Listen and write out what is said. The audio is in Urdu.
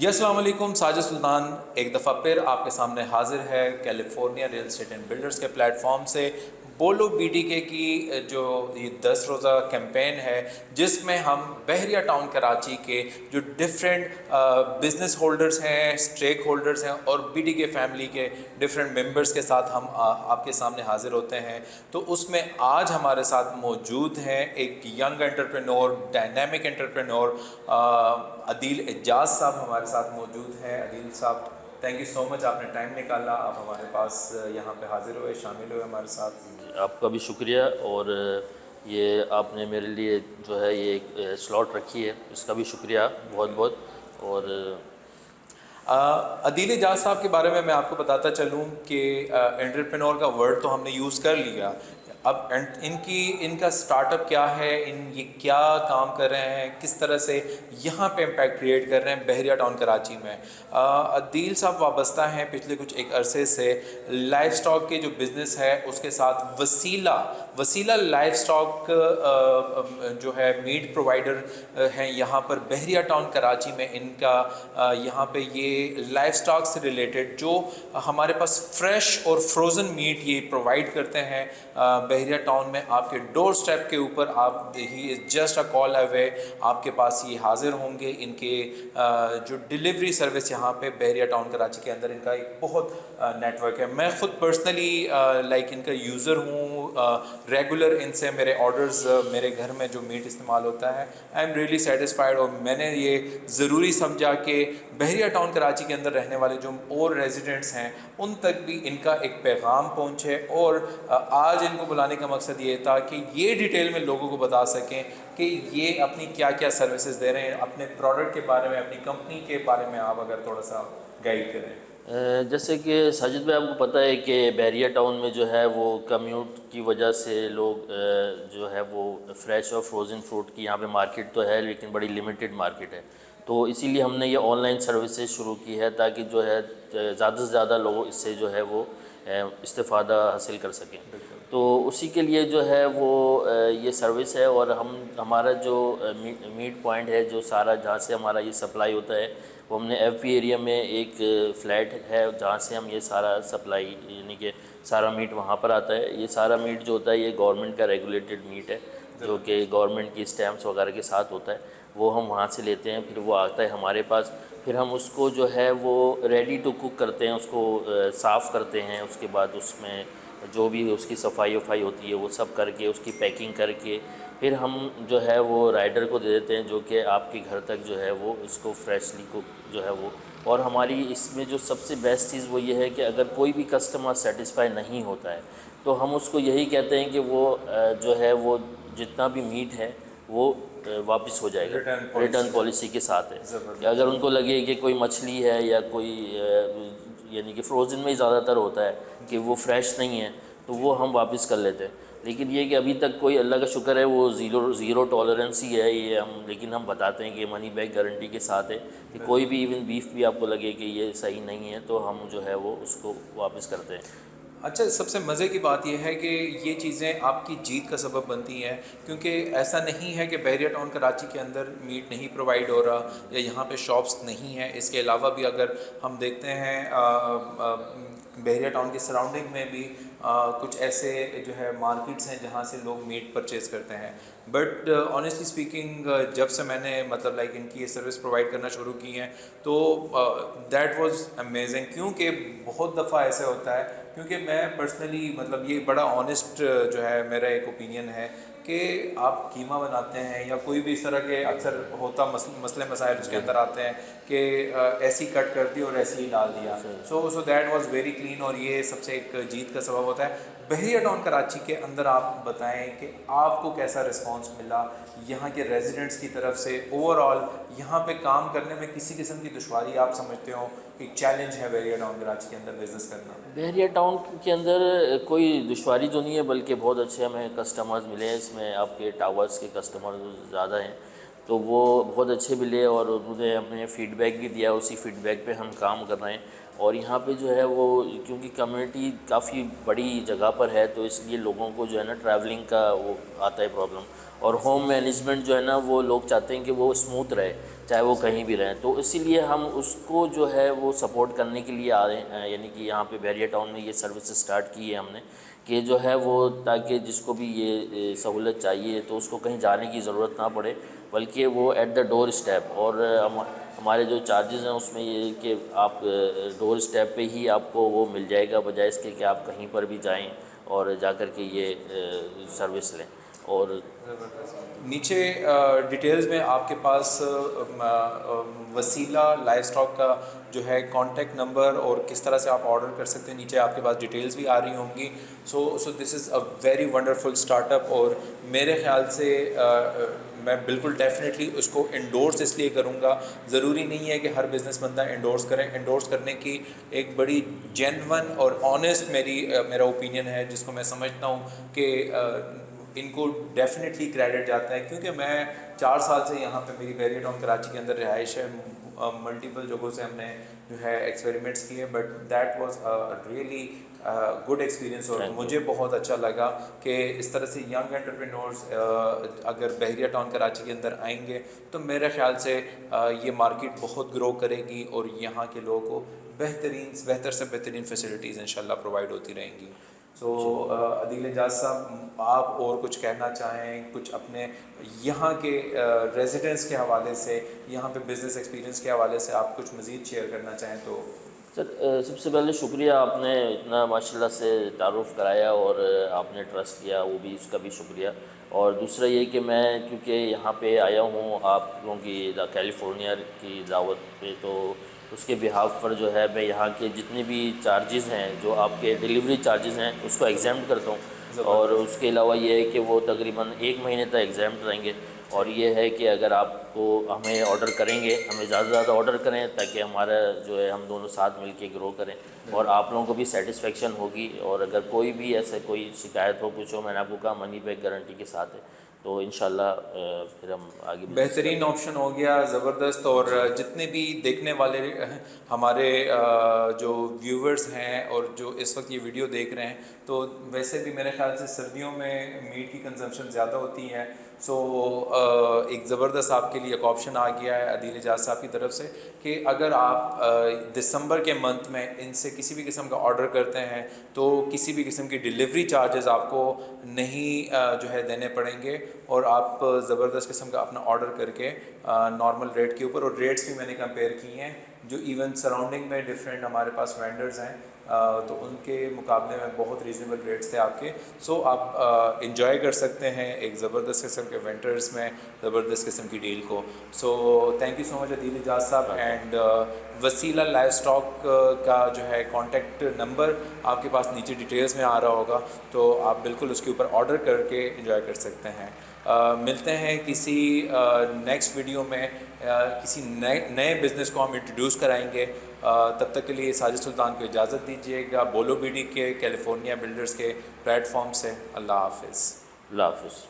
جی السلام علیکم، ساجد سلطان ایک دفعہ پھر آپ کے سامنے حاضر ہے California real estate and builders کے پلیٹ فارم سے بولو بی ڈی کے کی جو یہ 10 روزہ کیمپین ہے، جس میں ہم بحریہ ٹاؤن کراچی کے جو ڈفرینٹ بزنس ہولڈرز ہیں، اسٹیک ہولڈرز ہیں اور بی ڈی کے فیملی کے ڈفرینٹ ممبرز کے ساتھ ہم آپ کے سامنے حاضر ہوتے ہیں۔ تو اس میں آج ہمارے ساتھ موجود ہیں ایک ینگ انٹرپرینور، ڈائنامک انٹرپرینور عدیل اعجاز صاحب ہمارے ساتھ موجود ہیں۔ عدیل صاحب، تھینک یو سو مچ، آپ نے ٹائم نکالا، آپ ہمارے پاس یہاں پہ حاضر ہوئے، شامل ہوئے ہمارے ساتھ۔ آپ کا بھی شکریہ، اور یہ آپ نے میرے لیے جو ہے یہ ایک سلاٹ رکھی ہے، اس کا بھی شکریہ بہت بہت۔ اور عدیل اعجاز صاحب کے بارے میں آپ کو بتاتا چلوں کہ انٹرپرینور کا ورڈ تو ہم نے یوز کر لیا، اب ان کا سٹارٹ اپ کیا ہے، یہ کیا کام کر رہے ہیں، کس طرح سے یہاں پہ امپیکٹ کریٹ کر رہے ہیں بحریہ ٹاؤن کراچی میں۔ عدیل صاحب وابستہ ہیں پچھلے کچھ ایک عرصے سے لائف سٹاک کے جو بزنس ہے اس کے ساتھ وسیلہ لائف سٹاک جو ہے میٹ پرووائڈر ہیں یہاں پر بحریہ ٹاؤن کراچی میں۔ ان کا یہاں پہ یہ لائف سٹاک سے ریلیٹڈ جو ہمارے پاس فریش اور فروزن میٹ یہ پرووائڈ کرتے ہیں بحریہ ٹاؤن میں، آپ کے ڈور سٹیپ کے اوپر، آپ ہی جسٹ اے کال اوے آپ کے پاس یہ حاضر ہوں گے۔ ان کے جو ڈیلیوری سروس یہاں پہ بحریہ ٹاؤن کراچی کے اندر ان کا ایک بہت نیٹ ورک ہے۔ میں خود پرسنلی ان کا یوزر ہوں، ریگولر ان سے میرے آرڈرز میرے گھر میں جو میٹ استعمال ہوتا ہے، آئی ایم ریئلی سیٹسفائیڈ، اور میں نے یہ ضروری سمجھا کہ بحریہ ٹاؤن کراچی کے اندر رہنے والے جو اور ریزیڈنٹس ہیں ان تک بھی ان کا ایک پیغام پہنچے، اور آج ان کو بلانے کا مقصد یہ تھا کہ یہ ڈیٹیل میں لوگوں کو بتا سکیں کہ یہ اپنی کیا کیا سروسز دے رہے ہیں، اپنے پروڈکٹ کے بارے میں، اپنی کمپنی کے بارے میں آپ اگر تھوڑا سا گائیڈ کریں۔ جیسے کہ ساجد بھائی، آپ کو پتہ ہے کہ بحریہ ٹاؤن میں جو ہے وہ کمیوٹ کی وجہ سے لوگ جو ہے وہ فریش اور فروزن فروٹ کی یہاں پہ مارکیٹ تو ہے لیکن بڑی لیمیٹڈ مارکیٹ ہے، تو اسی لیے ہم نے یہ آن لائن سروسز شروع کی ہے تاکہ جو ہے زیادہ سے زیادہ لوگ اس سے جو ہے وہ استفادہ حاصل کر سکیں۔ تو اسی کے لیے جو ہے وہ یہ سروس ہے، اور ہمارا جو میٹ پوائنٹ ہے جو سارا جہاں سے ہمارا یہ سپلائی ہوتا ہے، وہ ہم نے ایف پی ایریا میں ایک فلیٹ ہے جہاں سے ہم یہ سارا سپلائی، یعنی کہ سارا میٹ وہاں پر آتا ہے۔ یہ سارا میٹ جو ہوتا ہے یہ گورنمنٹ کا ریگولیٹڈ میٹ ہے، جو کہ گورنمنٹ کی اسٹیمپس وغیرہ کے ساتھ ہوتا ہے، وہ ہم وہاں سے لیتے ہیں، پھر وہ آتا ہے ہمارے پاس، پھر ہم اس کو جو ہے وہ ریڈی ٹو کوک کرتے ہیں، اس کو صاف کرتے ہیں، اس کے بعد اس میں جو بھی اس کی صفائی وفائی ہوتی ہے وہ سب کر کے، اس کی پیکنگ کر کے، پھر ہم جو ہے وہ رائڈر کو دے دیتے ہیں جو کہ آپ کے گھر تک جو ہے وہ اس کو فریشلی کوک جو ہے وہ۔ اور ہماری اس میں جو سب سے بیسٹ چیز وہ یہ ہے کہ اگر کوئی بھی کسٹمر سیٹسفائی نہیں ہوتا ہے تو ہم اس کو یہی کہتے ہیں کہ وہ جو ہے وہ جتنا بھی میٹ ہے وہ واپس ہو جائے گا، ریٹرن پالیسی کے ساتھ ہے، کہ اگر ان کو لگے کہ کوئی مچھلی ہے یا کوئی یعنی کہ فروزن میں ہی زیادہ تر ہوتا ہے کہ وہ فریش نہیں ہے تو وہ ہم واپس کر لیتے ہیں۔ لیکن یہ کہ ابھی تک کوئی، اللہ کا شکر ہے، وہ زیرو ٹالرنس ہی ہے یہ لیکن ہم بتاتے ہیں کہ منی بیک گارنٹی کے ساتھ ہے کہ کوئی بھی ایون بیف بھی آپ کو لگے کہ یہ صحیح نہیں ہے تو ہم جو ہے وہ اس کو واپس کرتے ہیں۔ اچھا، سب سے مزے کی بات یہ ہے کہ یہ چیزیں آپ کی جیت کا سبب بنتی ہیں، کیونکہ ایسا نہیں ہے کہ بحریہ ٹاؤن کراچی کے اندر میٹ نہیں پرووائڈ ہو رہا یا یہاں پہ شاپس نہیں ہیں۔ اس کے علاوہ بھی اگر ہم دیکھتے ہیں بحریہ ٹاؤن کی سراؤنڈنگ میں بھی کچھ ایسے جو ہے مارکیٹس ہیں جہاں سے لوگ میٹ پرچیز کرتے ہیں، بٹ آنیسٹلی اسپیکنگ جب سے میں نے ان کی یہ سروس پرووائڈ کرنا شروع کی ہیں تو دیٹ واز امیزنگ، کیونکہ بہت دفعہ ایسے ہوتا ہے، کیونکہ میں پرسنلی یہ بڑا آنیسٹ جو ہے میرا ایک اوپینین ہے کہ آپ قیمہ بناتے ہیں یا کوئی بھی اس طرح کے اکثر ہوتا مسئلے مسائل اس کے اندر آتے ہیں کہ ایسی کٹ کر دی اور ایسی ہی ڈال دیا، so that was very clean, اور یہ سب سے ایک جیت کا سبب ہوتا ہے۔ بحریہ ٹاؤن کراچی کے اندر آپ بتائیں کہ آپ کو کیسا رسپانس ملا یہاں کے ریزیڈنٹس کی طرف سے، اوور آل یہاں پہ کام کرنے میں کسی قسم کی دشواری آپ سمجھتے ہو کہ چیلنج ہے بحریہ ٹاؤن کراچی کے اندر بزنس کرنا؟ بحریہ ٹاؤن کے اندر کوئی دشواری تو نہیں ہے، بلکہ بہت اچھے ہمیں کسٹمرز ملے ہیں۔ اس میں آپ کے ٹاورز کے کسٹمر زیادہ ہیں تو وہ بہت اچھے ملے، اور انہوں نے ہمیں فیڈ بیک بھی دیا، اسی فیڈ بیک پہ ہم کام کر رہے ہیں۔ اور یہاں پہ جو ہے وہ کیونکہ کمیونٹی کافی بڑی جگہ پر ہے تو اس لیے لوگوں کو جو ہے نا ٹریولنگ کا وہ آتا ہے پرابلم، اور ہوم مینجمنٹ جو ہے نا وہ لوگ چاہتے ہیں کہ وہ اسموتھ رہے، چاہے وہ کہیں بھی رہیں. تو اسی لیے ہم اس کو جو ہے وہ سپورٹ کرنے کے لیے آ رہے ہیں, یعنی کہ یہاں پہ بحریہ ٹاؤن میں یہ سروس اسٹارٹ کی ہے ہم نے کہ جو ہے وہ تاکہ جس کو بھی یہ سہولت چاہیے تو اس کو کہیں جانے کی ضرورت نہ پڑے, بلکہ وہ ایٹ دا ڈور اسٹیپ. اور ہمارے جو چارجز ہیں اس میں یہ کہ آپ ڈور اسٹیپ پہ ہی آپ کو وہ مل جائے گا, بجائے اس کے کہ آپ کہیں پر بھی جائیں اور جا کر کے یہ سروس لیں. اور نیچے ڈیٹیلز میں آپ کے پاس وسیلہ لائف اسٹاک کا جو ہے کانٹیکٹ نمبر اور کس طرح سے آپ آرڈر کر سکتے ہیں, نیچے آپ کے پاس ڈیٹیلز بھی آ رہی ہوں گی. So this is a very wonderful startup, اور میرے خیال سے میں بالکل ڈیفینیٹلی اس کو انڈورس اس لیے کروں گا. ضروری نہیں ہے کہ ہر بزنس بندہ انڈورس کریں. انڈورس کرنے کی ایک بڑی جینون اور آنیسٹ میرا اوپینین ہے, جس کو میں سمجھتا ہوں کہ ان کو ڈیفینیٹلی کریڈٹ جاتا ہے, کیونکہ میں 4 سال سے یہاں پہ میری بحریہ ٹاؤن کراچی کے اندر رہائش ہے. ملٹیپل جگہوں سے ہم نے جو ہے ایکسپیریمنٹس کیے, but that was really good experience, اور مجھے بہت اچھا لگا کہ اس طرح سے ینگ انٹرپرینورز اگر بحریہ ٹاؤن کراچی کے اندر آئیں گے تو میرے خیال سے یہ مارکیٹ بہت گرو کرے گی, اور یہاں کے لوگوں کو بہتر سے بہترین فیسلٹیز انشاءاللہ پرووائڈ ہوتی رہیں گی. سو عدیل اعجاز صاحب, آپ اور کچھ کہنا چاہیں, کچھ اپنے یہاں کے ریزیڈنس کے حوالے سے, یہاں پہ بزنس ایکسپیرینس کے حوالے سے آپ کچھ مزید شیئر کرنا چاہیں تو؟ سر سب سے پہلے شکریہ, آپ نے اتنا ماشاءاللہ سے تعارف کرایا اور آپ نے ٹرسٹ کیا, وہ بھی اس کا بھی شکریہ. اور دوسرا یہ کہ میں کیونکہ یہاں پہ آیا ہوں آپ لوگوں کی کیلیفورنیا کی دعوت پہ, تو اس کے بہاف پر جو ہے میں یہاں کے جتنے بھی چارجز ہیں جو آپ کے ڈیلیوری چارجز ہیں اس کو ایگزیمٹ کرتا ہوں, اور اس کے علاوہ یہ ہے کہ وہ تقریباً 1 مہینے تک ایگزیمٹ رہیں گے. اور یہ ہے کہ اگر آپ کو ہمیں آرڈر کریں گے, ہمیں زیادہ سے زیادہ آرڈر کریں تاکہ ہمارا جو ہے ہم دونوں ساتھ مل کے گرو کریں, اور آپ لوگوں کو بھی سیٹسفیکشن ہوگی. اور اگر کوئی بھی ایسے کوئی شکایت ہو کچھ ہو, میں نے آپ کو کہا منی بیک گارنٹی کے ساتھ ہے, تو انشاءاللہ پھر ہم آگے بہترین آپشن ہو گیا, زبردست. اور جتنے بھی دیکھنے والے ہمارے جو ویورز ہیں اور جو اس وقت یہ ویڈیو دیکھ رہے ہیں, تو ویسے بھی میرے خیال سے سردیوں میں میٹ کی کنزمپشن زیادہ ہوتی ہے. سو ایک زبردست آپ کے لیے ایک آپشن آ گیا ہے عدیل اعجاز صاحب کی طرف سے کہ اگر آپ دسمبر کے منتھ میں ان سے کسی بھی قسم کا آرڈر کرتے ہیں تو کسی بھی قسم کی ڈیلیوری چارجز آپ کو نہیں جو ہے دینے پڑیں گے, اور آپ زبردست قسم کا اپنا آرڈر کر کے نارمل ریٹ کے اوپر, اور ریٹس بھی میں نے کمپیئر کیے ہیں جو ایون سراؤنڈنگ میں ڈفرینٹ ہمارے پاس وینڈرز ہیں, تو ان کے مقابلے میں بہت ریزنیبل ریٹس تھے آپ کے. سو آپ انجوائے کر سکتے ہیں ایک زبردست قسم کے ونٹرز میں زبردست قسم کی ڈیل کو. سو تھینک یو سو مچ عدیل اعجاز صاحب. اینڈ وسیلہ لائف اسٹاک کا جو ہے کانٹیکٹ نمبر آپ کے پاس نیچے ڈیٹیلز میں آ رہا ہوگا, تو آپ بالکل اس کے اوپر آرڈر کر کے انجوائے کر سکتے ہیں. ملتے ہیں کسی نیکسٹ ویڈیو میں, کسی نئے بزنس کو ہم انٹروڈیوس کرائیں گے. تب تک کے لیے ساجد سلطان کو اجازت دیجیے گا بولو بی ڈی کے کیلیفورنیا بلڈرز کے پلیٹ فارم سے. اللہ حافظ. اللہ حافظ.